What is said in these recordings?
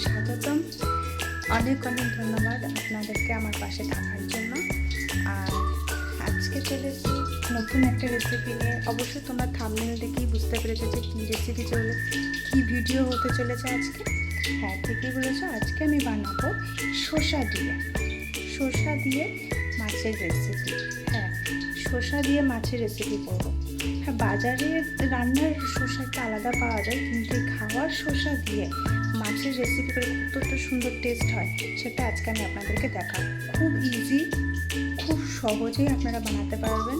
স্বাগতম। অনেক অনেক ধন্যবাদ আপনাদেরকে আমার পাশে থাকার জন্য। আর আজকে চলেছি নতুন একটা রেসিপি নিয়ে। অবশ্যই তোমরা থাম্বনেল দেখেই বুঝতে পেরেছো যে কী রেসিপি কী ভিডিও হতে চলেছে আজকে। হ্যাঁ, ঠিকই বলেছো, আজকে আমি বানাবো শসা দিয়ে মাছের রেসিপি। হ্যাঁ, শসা দিয়ে মাছের রেসিপি করবো। হ্যাঁ, বাজারে রান্নার শসা একটা আলাদা পাওয়া যায়, কিন্তু এই খাওয়ার শসা দিয়ে মাছের রেসিপি করে কতটা সুন্দর টেস্ট হয় সেটা আজকে আমি আপনাদেরকে দেখাবো। খুব ইজি, খুব সহজেই আপনারা বানাতে পারবেন,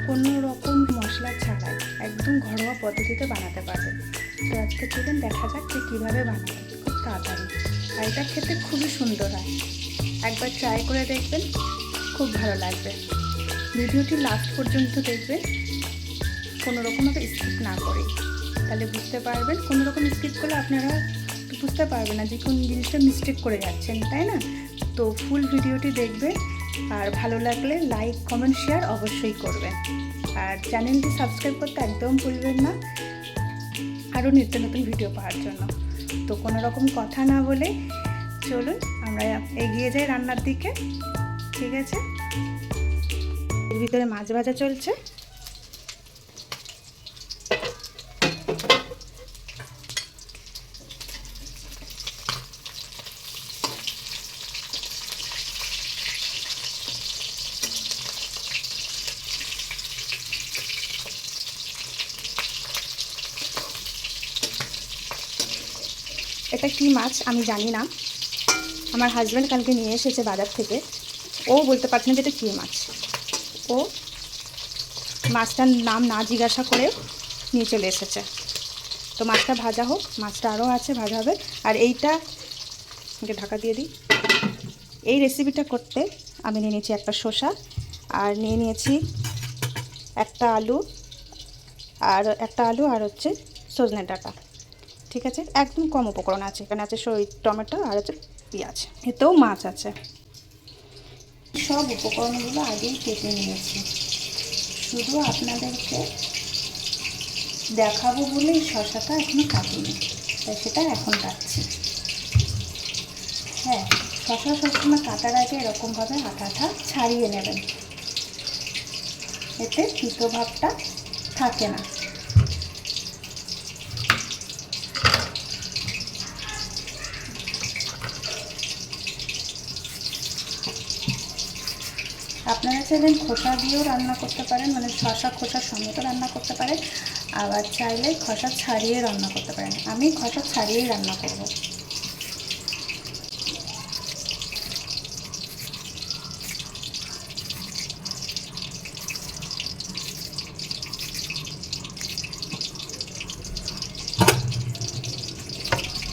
কোনো রকম মশলা ছাড়াই একদম ঘরোয়া পদ্ধতিতে বানাতে পারবেন। তো আজকে চলুন দেখা যাক যে কীভাবে বানাবেন। খুব তাড়াতাড়ি, আর এটা খেতে খুবই সুন্দর হয়। একবার ট্রাই করে দেখবেন, খুব ভালো লাগবে। ভিডিওটি লাস্ট পর্যন্ত দেখবেন, কোনো রকমভাবে স্কিপ না করে, তাহলে বুঝতে পারবেন। কোনো রকম স্কিপ করলে আপনারা বুঝতে পারবেন না যে কোন জিনিসটা মিস্টেক করে যাচ্ছেন, তাই না? তো ফুল ভিডিওটি দেখবেন, আর ভালো লাগলে লাইক কমেন্ট শেয়ার অবশ্যই করবেন, আর চ্যানেলটি সাবস্ক্রাইব করতে একদম ভুলবেন না আরও নিত্য নতুন ভিডিও পাওয়ার জন্য। তো কোনো রকম কথা না বলে চলুন আমরা এগিয়ে যাই রান্নার দিকে। ঠিক আছে, এর ভিতরে মাছ ভাজা চলছে। এটা কি মাছ আমি জানি না, আমার হাজব্যান্ড কালকে নিয়ে এসেছে বাজার থেকে। ও বলতে পারছে না যে এটা কী মাছ। ও মাছটার নাম না জিজ্ঞাসা করে নিয়ে চলে এসেছে। তো মাছটা ভাজা হোক, মাছটা আরও আছে, ভাজা হবে। আর এইটা ঢাকা দিয়ে দিই। এই রেসিপিটা করতে আমি নিয়ে নিয়েছি একটা শসা, আর নিয়ে নিয়েছি একটা আলু আর হচ্ছে সজনে ডাঁটা। ঠিক আছে, একদম কম উপকরণ আছে। এখানে আছে টমেটো আর হচ্ছে পেঁয়াজ, এতেও মাছ আছে। সব উপকরণগুলো আগেই কেটে নিয়েছি, শুধু আপনাদেরকে দেখাবো বলেই শসাটা এখনো কাটিনি, তাই সেটা এখন কাটছি। হ্যাঁ, শসা সবসময় কাটার আগে এরকমভাবে আঠাটা ছাড়িয়ে নেবেন, এতে তিতো ভাবটা থাকে না। আপনারা চাইলেন খোসা দিয়েও রান্না করতে পারেন, মানে শসা খোসা সমেত রান্না করতে পারেন, আবার চাইলে খোসা ছাড়িয়ে রান্না করতে পারেন। আমি খোসা ছাড়িয়েই রান্না করব।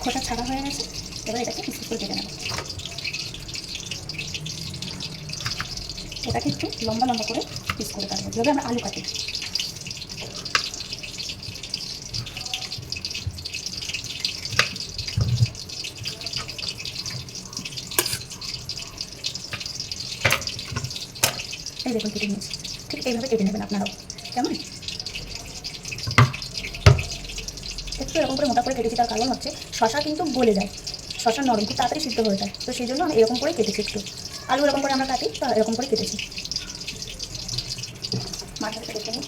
খোসা ছাড়া হয়ে গেছে, এবার এটাকে পিস করে কেটে নেব। এটাকে একটু লম্বা লম্বা করে পিস করে কাটবো, যেভাবে আমরা আলু কাটি। এই দেখুন কেটে নিয়েছি, ঠিক এইভাবে কেটে নেবেন আপনারাও, কেমন? একটু এরকম করে মোটা করে কেটেছি, তার কারণ হচ্ছে শসা কিন্তু গলে যায়, শসা নরম, খুব তাড়াতাড়ি সিদ্ধ হয়ে যায়। তো সেই জন্য আমি এরকম করে কেটেছি। একটু আলু এরকম করে আমরা কাটি, তো এরকম করে কেটেছি। মাছটা কেটে নিই।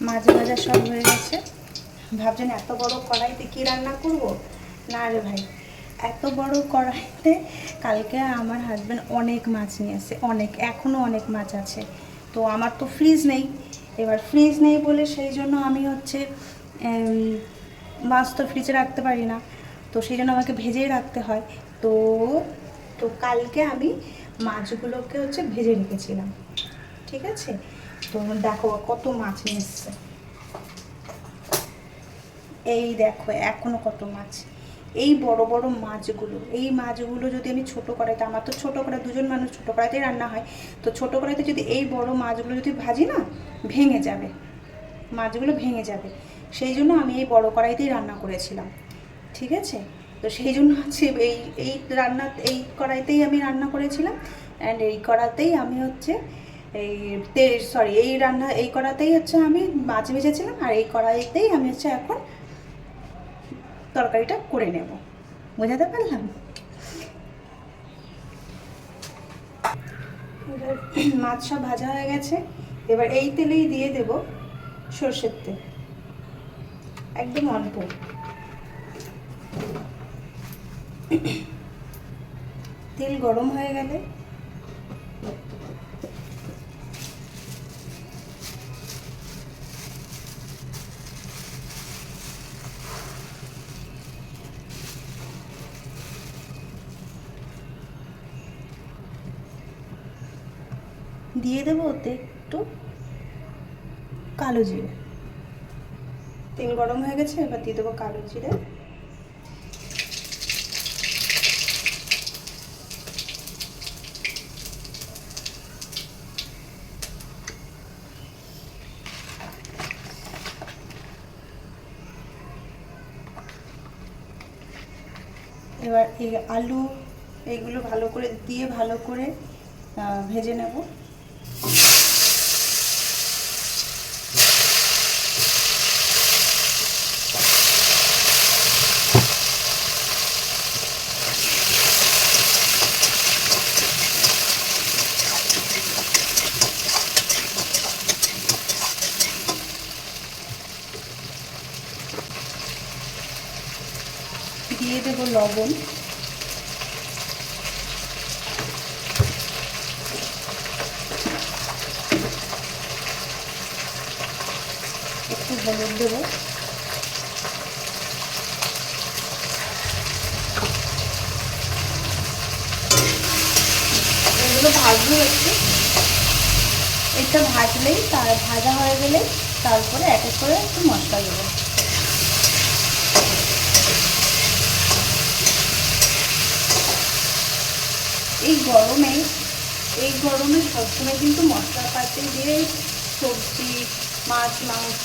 মাছ ভাজা সব হয়ে গেছে। ভাবছেন এত বড় কড়াইতে কি রান্না করব? না রে ভাই, এত বড় কড়াইতে কালকে আমার হাজব্যান্ড অনেক মাছ নিয়ে এসেছে, এখনও অনেক মাছ আছে। তো আমার তো ফ্রিজ নেই, এবার ফ্রিজ নেই বলে সেই জন্য আমি হচ্ছে মাছ তো ফ্রিজে রাখতে পারি না, তো সেই জন্য আমাকে ভেজেই রাখতে হয়। তো তো কালকে আমি মাছগুলোকে হচ্ছে ভেজে রেখেছিলাম। ঠিক আছে, তো দেখো কত মাছ নিয়ে এসছে। এই দেখো এখনো কত মাছ। এই বড় বড় মাছগুলো যদি আমি ছোটো কড়াইতে, আমার তো ছোটো কড়াই, দুজন মানুষ ছোটো কড়াইতেই রান্না হয়, তো ছোটো কড়াইতে যদি এই বড় মাছগুলো যদি ভাজি না, ভেঙে যাবে, মাছগুলো ভেঙে যাবে। সেই জন্য আমি এই বড় কড়াইতেই রান্না করেছিলাম, ঠিক আছে। তো সেই জন্য হচ্ছে এই কড়াইতেই আমি রান্না করেছিলাম, অ্যান্ড এই কড়াতেই আমি হচ্ছে এই কড়াতেই হচ্ছে আমি মাছ ভেজেছিলাম, আর এই কড়াইতেই আমি হচ্ছে এখন তরকারিটা করে নেব। বোঝাতে পারলাম? এবার মাছ সব ভাজা হয়ে গেছে, এবার এই তেলেই দিয়ে দেব সর্ষের তেল, একদম অল্প। তেল গরম হয়ে গেলে দিয়ে দেবো ওতে একটু কালো জিরে। তেল গরম হয়ে গেছে, এবার দিয়ে দেবো কালো জিরে। এবার এই আলু এইগুলো ভালো করে দিয়ে ভালো করে ভেজে নেব। দিয়ে দেব লবণ, একটু হলুদ দেবো, এগুলো ভাজবো একটু। এটা ভাজলেই ভাজা হয়ে গেলে তারপরে এক এক করে একটু মশলা দেবো। এই গরমে সবসময় কিন্তু মশলাপাতি দিয়ে সবজি, মাছ, মাংস,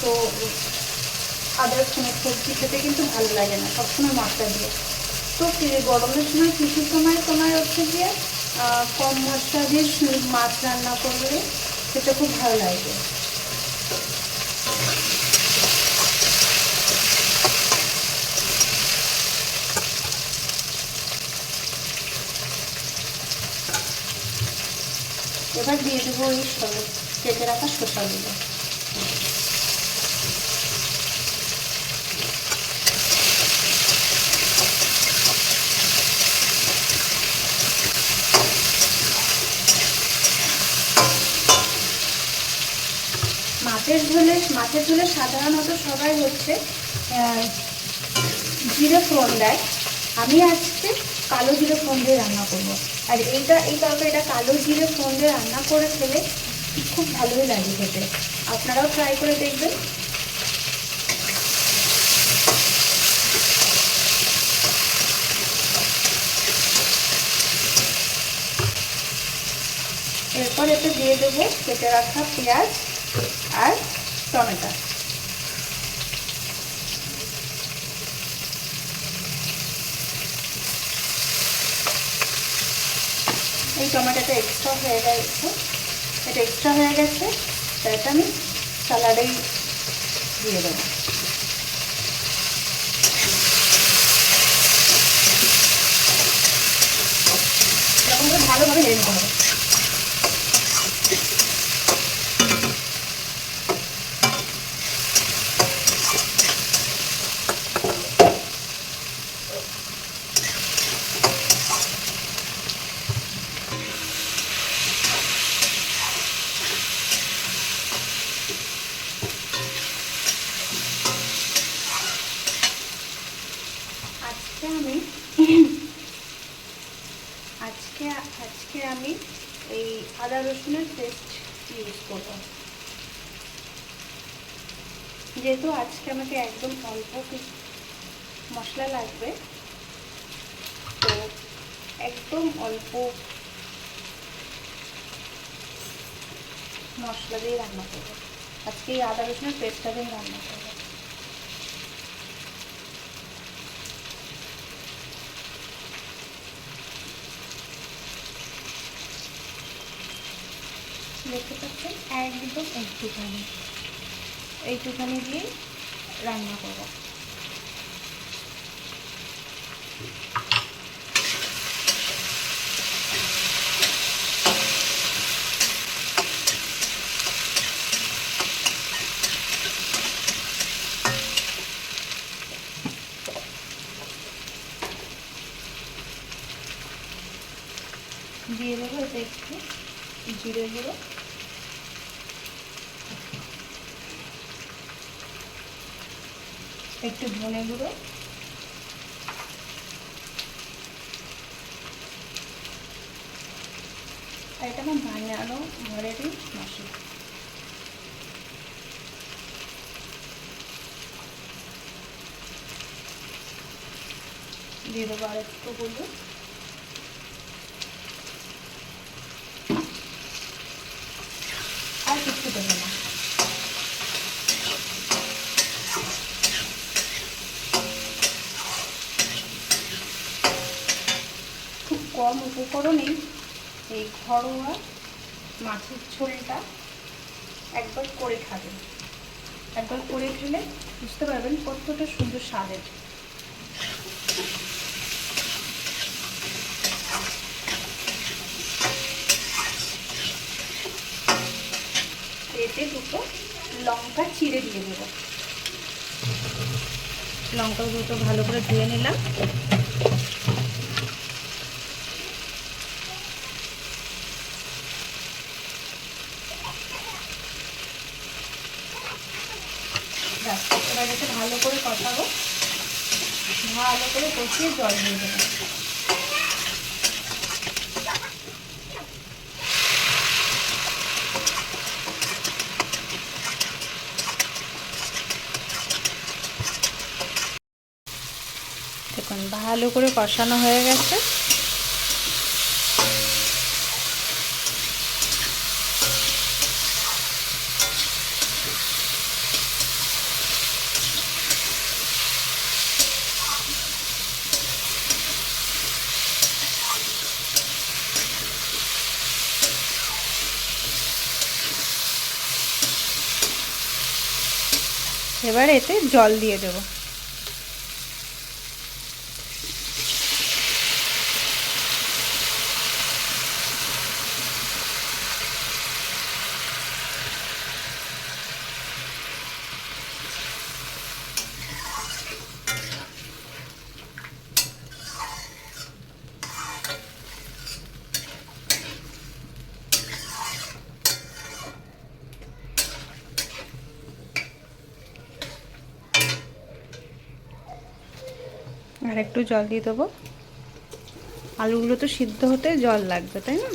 আদার্স কোনো সবজি খেতে কিন্তু ভালো লাগে না সবসময় মশলা দিয়ে। তো গরমের সময় কিছু সময় তোমার হচ্ছে গিয়ে কম মশলা দিয়ে মাছ রান্না করলে সেটা খুব ভালো লাগবে। এবার দিয়ে দেবো এই কেটে রাখা শসাগুলো। মাছের ঝোলে সাধারণত সবাই হচ্ছে জিরে ফোড়ন দেয়, আমি আজকে কালো জিরে ফোড়ন দিয়ে রান্না করবো। আর এই তরকারিটা কালো জিরে ফোড়ন দিয়ে রান্না করে খেলে খুব ভালোই লাগে খেতে, আপনারাও ট্রাই করে দেখবেন। এরপর এতে দিয়ে দেবো কেটে রাখা পেঁয়াজ আর টমেটো। এই টমেটোটা এক্সট্রা হয়ে গেছে, এটা আমি স্যালাডেই দিয়ে দেবো। এরকম করে ভালোভাবে নেড়ে নিতে হবে। আজকে আমি এই আদা রসুনের পেস্ট ইউজ করব, যেহেতু আজকে আমাকে একদম অল্প মশলা লাগবে, তো একদম অল্প মশলা দিয়ে রান্না করবো। আজকে এই আদা রসুনের পেস্টটা দিয়ে রান্না করবো। দেখতে পাচ্ছেন একদম এইটুখানি দিয়ে রান্না করব। দিয়ে দেবো এটা একটু জিরে গুঁড়ো, একটু ধনে গুঁড়ো, আর এটা আমার বানানো ঘরেরই মশলা। দিয়ে দেবো আর একটু হলুদ, আর কিছু দেবো না। খুব কম উপকরণেই এই ঘরোয়া মাছের ঝোলটা একবার করে খাবেন। একবার করে খেলে বুঝতে পারবেন কতটা সুন্দর স্বাদের। এতে দুটো লঙ্কা চিড়ে দিয়ে দেবো। লঙ্কা দুটো ভালো করে ধুয়ে নিলাম। এবার এতে ভালো করে কষাবো, ভালো করে কষিয়ে জল দিয়ে দেবো। দেখুন ভালো করে কষানো হয়ে গেছে। এবার এতে জল দিয়ে দেবো। আর একটু জল দিয়ে দেবো। আলুগুলো তো সিদ্ধ হতে জল লাগবে, তাই না?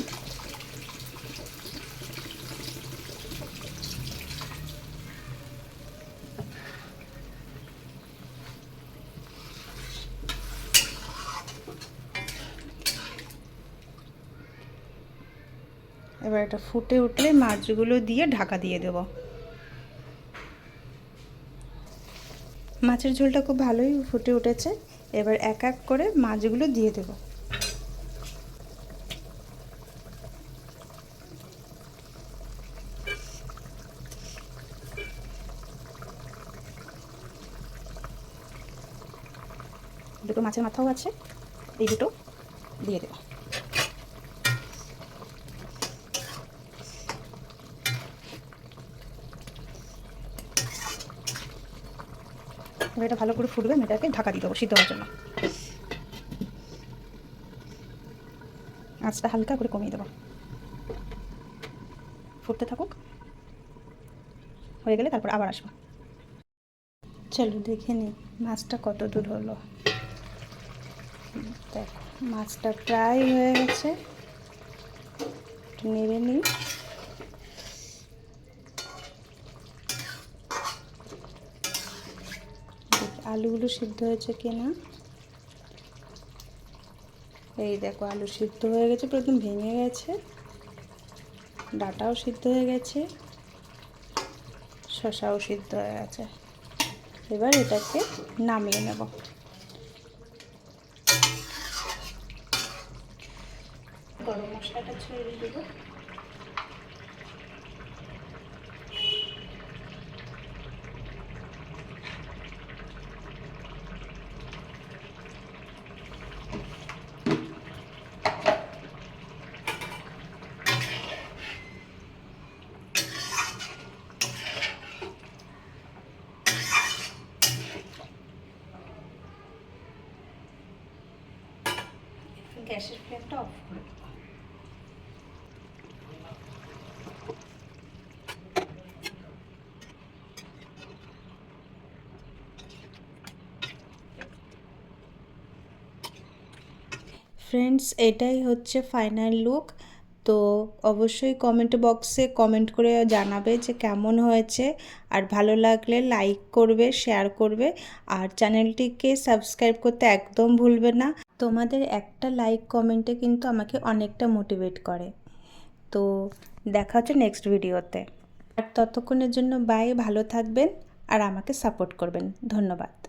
এবার এটা ফুটে উঠলে মাছগুলো দিয়ে ঢাকা দিয়ে দেব। মাছের ঝোলটা খুব ভালোই ফুটে উঠেছে। এবার এক এক করে মাছগুলো দিয়ে দেব। দুটো মাছের মাথাও আছে, এই দুটো দিয়ে দেব। এবার এটা ভালো করে ফুটবে, আমি এটাকে ঢাকা দিয়ে দেবো সিদ্ধ হওয়ার জন্য। আঁচটা হালকা করে কমিয়ে দেবো, ফুটতে থাকুক। হয়ে গেলে তারপর আবার আসবো। চলো দেখে নিই মাছটা কত দূর হলো। দেখো মাছটা প্রায় হয়ে গেছে, একটু নেড়ে নিই। আলুগুলো সিদ্ধ হয়েছে কিনা। এই দেখো আলু সিদ্ধ হয়ে গেছে, পুরো একদম ভেঙে গেছে। ডাটাও সিদ্ধ হয়ে গেছে, শসাও সিদ্ধ হয়ে গেছে। এবার এটাকে নামিয়ে নেব। গরম মশলাটা ছড়িয়ে দেবো। গ্যাসের ফ্লেমটা অফ করে দেবো। ফ্রেন্ডস, এটাই হচ্ছে ফাইনাল লুক। তো অবশ্যই কমেন্ট বক্সে কমেন্ট করে জানাবে যে কেমন হয়েছে, আর ভালো লাগলে লাইক করবে, শেয়ার করবে, আর চ্যানেলটিকে সাবস্ক্রাইব করতে একদম ভুলবে না। তোমাদের একটা লাইক কমেন্টে কিন্তু আমাকে অনেকটা মোটিভেট করে। তো দেখা হচ্ছে নেক্সট ভিডিওতে। আর ততক্ষণের জন্য বাই, ভালো থাকবেন আর আমাকে সাপোর্ট করবেন। ধন্যবাদ।